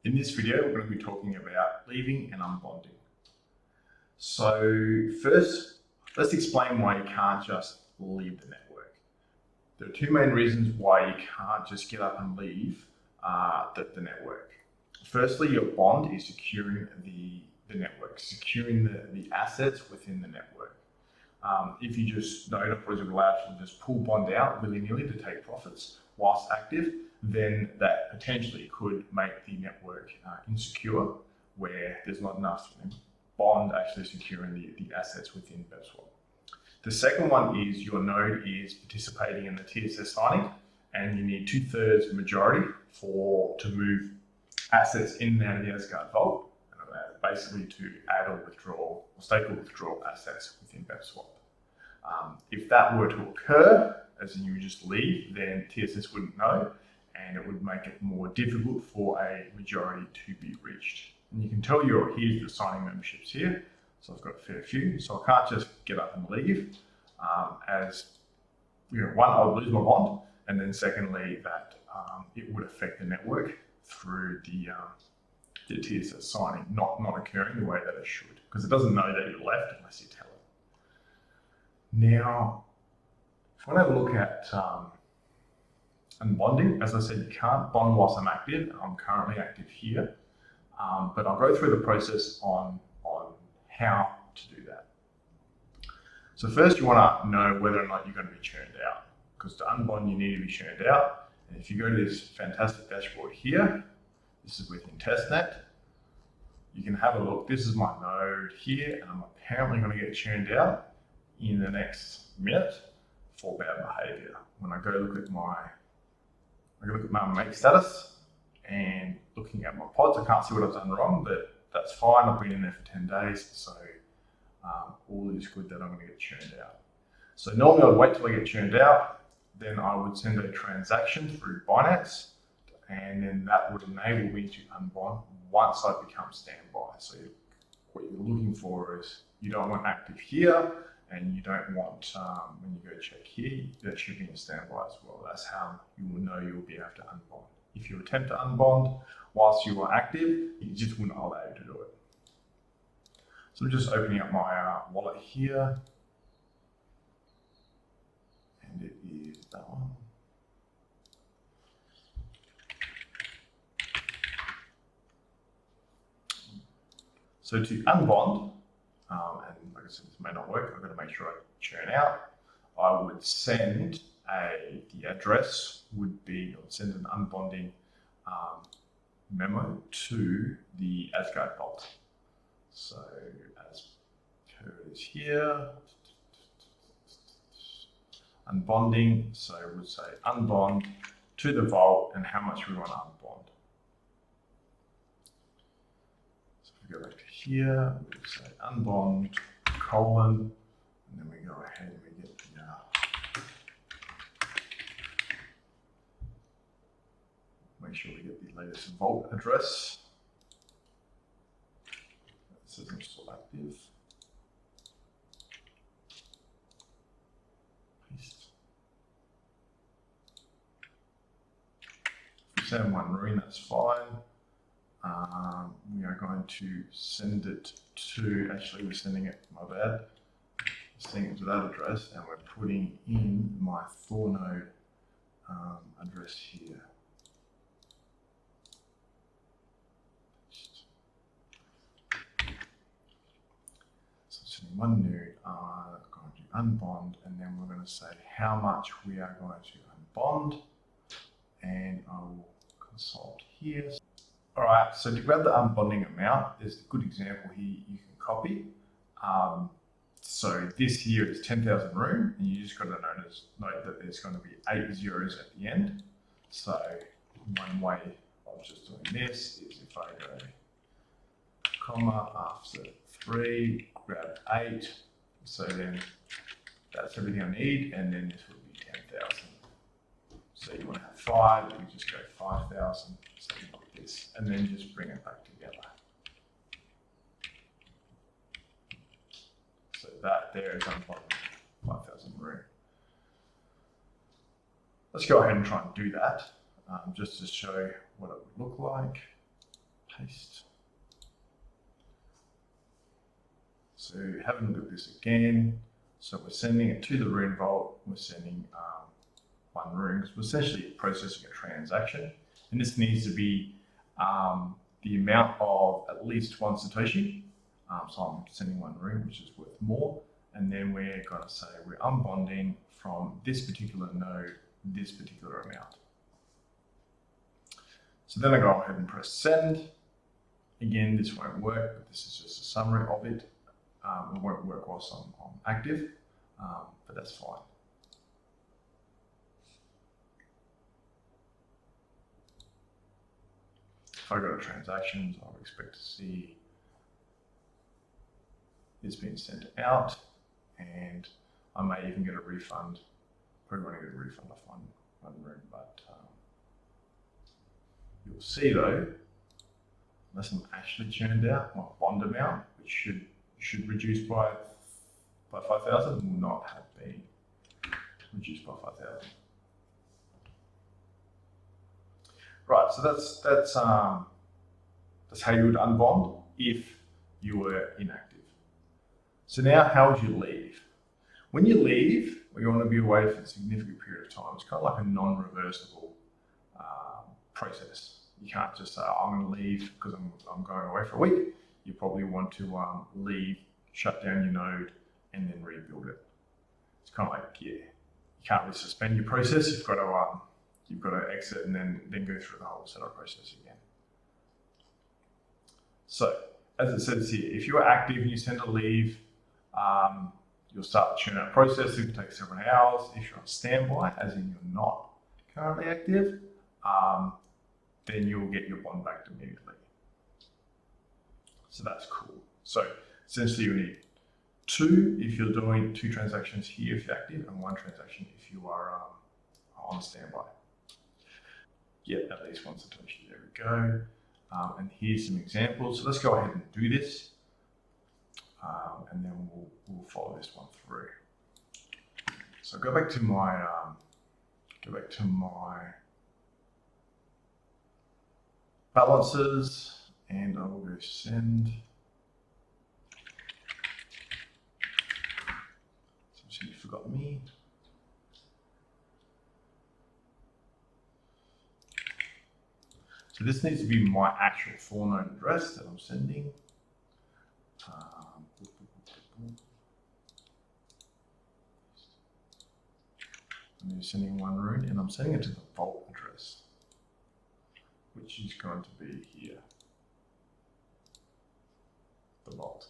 In this video, we're going to be talking about leaving and unbonding. So first, let's explain why you can't just leave the network. There are two main reasons why you can't just get up and leave the network. Firstly, your bond is securing the network, securing the assets within the network. If you just know that is allowed to just pull bond out willy-nilly to take profits whilst active, then that potentially could make the network insecure, where there's not enough bond actually securing the assets within BEPSwap. The second one is your node is participating in the TSS signing, and you need 2/3 majority to move assets in and out of the Asgard vault, basically to add or withdraw or stake or withdraw assets within BEPSwap. If that were to occur, as in you would just leave, then TSS wouldn't know, and it would make it more difficult for a majority to be reached. And you can tell here's the signing memberships here. So I've got a fair few. So I can't just get up and leave, as one, I would lose my bond, and then secondly, that it would affect the network through the TSS signing not occurring the way that it should, because it doesn't know that you're left unless you tell it. Now, if I have a look at unbonding, as I said, you can't bond whilst I'm active. I'm currently active here, but I'll go through the process on how to do that. So first, you want to know whether or not you're going to be churned out, because to unbond, you need to be churned out. And if you go to this fantastic dashboard here, this is within testnet, you can have a look. This is my node here, and I'm apparently going to get churned out in the next minute for bad behavior. When I go look at my make status and looking at my pods, I can't see what I've done wrong, but that's fine. I've been in there for 10 days, so all is good that I'm going to get churned out. So normally I'd wait till I get churned out, then I would send a transaction through Binance, and then that would enable me to unbond once I become standby. So what you're looking for is, you don't want active here, and you don't want, when you go check here, that should be in standby as well. That's how you will know you'll be able to unbond. If you attempt to unbond whilst you are active, it just wouldn't allow you to do it. So I'm just opening up my wallet here, and it is that one. So to unbond, and like I said, this may not work, I've got to make sure I churn out. I would send the address would be, I would send an unbonding memo to the Asgard vault. So as per is here, unbonding, so I would say unbond to the vault and how much we want to unbond. So if we go back to here, we'll say unbond, colon, and then we go ahead and we get the make sure we get the latest vault address. It says I'm still active. Paste. If we say one rune, that's fine. We are going to send it to, actually we're sending it, my bad, sending it to that address, and we're putting in my Thornode address here. So sending one node, going to unbond, and then we're going to say how much we are going to unbond, and I will consult here. All right, so to grab the unbonding amount, there's a good example here you can copy. So this here is 10,000 room, and you just got to note that there's going to be 8 zeros at the end. So one way of just doing this is if I go comma after 3, grab 8. So then that's everything I need, and then this would be 10,000. So you want to have 5, you just go 5,000, something like this, and then just bring it back together. So that there is unbonding 5,000 room. Let's go ahead and try and do that, just to show what it would look like. paste. So have a look at this again. So we're sending it to the room vault. We're sending one room because we're essentially processing a transaction, and this needs to be the amount of at least one Satoshi. So I'm sending one room, which is worth more, and then we're going to say we're unbonding from this particular node, this particular amount. So then I go ahead and press send. Again, this won't work, but this is just a summary of it. It won't work whilst I'm active, but that's fine. If I go to transactions, I'll expect to see it's been sent out, and I may even get a refund. Probably want to get a refund off one room, but you'll see though, unless I'm actually churned out, my bond amount, which should reduce by 5,000, will not have been reduced by 5,000. Right, so that's how you would unbond if you were inactive. So now, how would you leave? When you leave, or you want to be away for a significant period of time, it's kind of like a non-reversible process. You can't just say, I'm going to leave because I'm going away for a week. You probably want to leave, shut down your node, and then rebuild it. It's kind of like, yeah, you can't really suspend your process. You've got to exit and then go through the whole setup process again. So, as it says here, if you're active and you send a leave, you'll start the churn out process. It will take several hours. If you're on standby, as in you're not currently active, then you'll get your bond back immediately. So that's cool. So essentially you need 2 if you're doing 2 transactions here if you're active, and 1 transaction if you are on standby. Yeah, at least 1 Satoshi. There we go. And here's some examples. So let's go ahead and do this, and then we'll follow this one through. So go back to my balances, and I will go send. So you forgot me. So this needs to be my actual Thornode address that I'm sending. I'm sending one rune, and I'm sending it to the vault address, which is going to be here, the vault.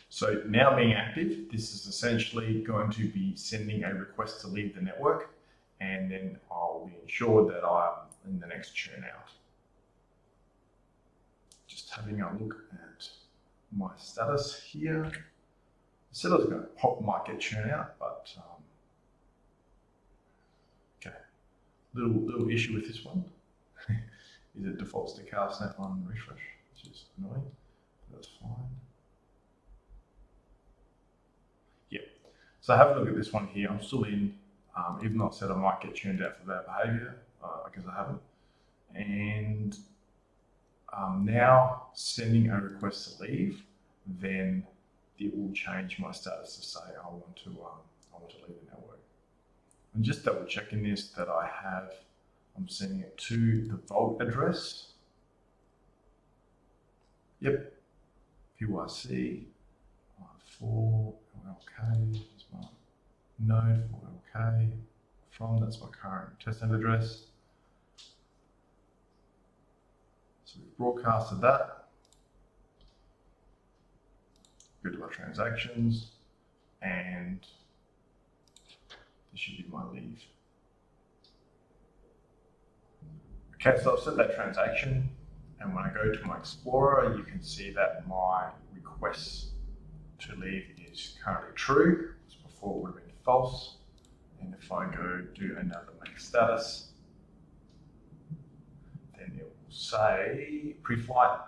So now being active, this is essentially going to be sending a request to leave the network, and then I'll be ensured that I'm in the next churn out. Just having a look at my status here. The setter's going to might get churn out, but okay. Little issue with this one is it defaults to cast on refresh, which is annoying. That's fine. Yep. So have a look at this one here. I'm still in, even though I said I might get churned out for bad behavior, because I haven't. And now sending a request to leave, then it will change my status to say I want to leave the network. I'm just double checking this that I'm sending it to the vault address. Yep. PYC 4 LK is my node for LK. That's my current testnet address. So we've broadcasted that. Go to our transactions, and this should be my leave. Okay, so I've set that transaction, and when I go to my Explorer, you can see that my request to leave is currently true. Before it would have been false. And if I go do another make status, then it will say pre-flight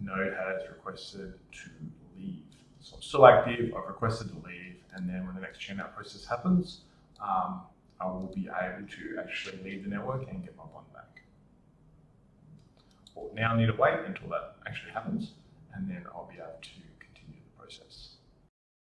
node has requested to leave. So I'm still active, I've requested to leave, and then when the next chain out process happens, I will be able to actually leave the network and get my bond back. Well, now I need to wait until that actually happens, and then I'll be able to continue the process.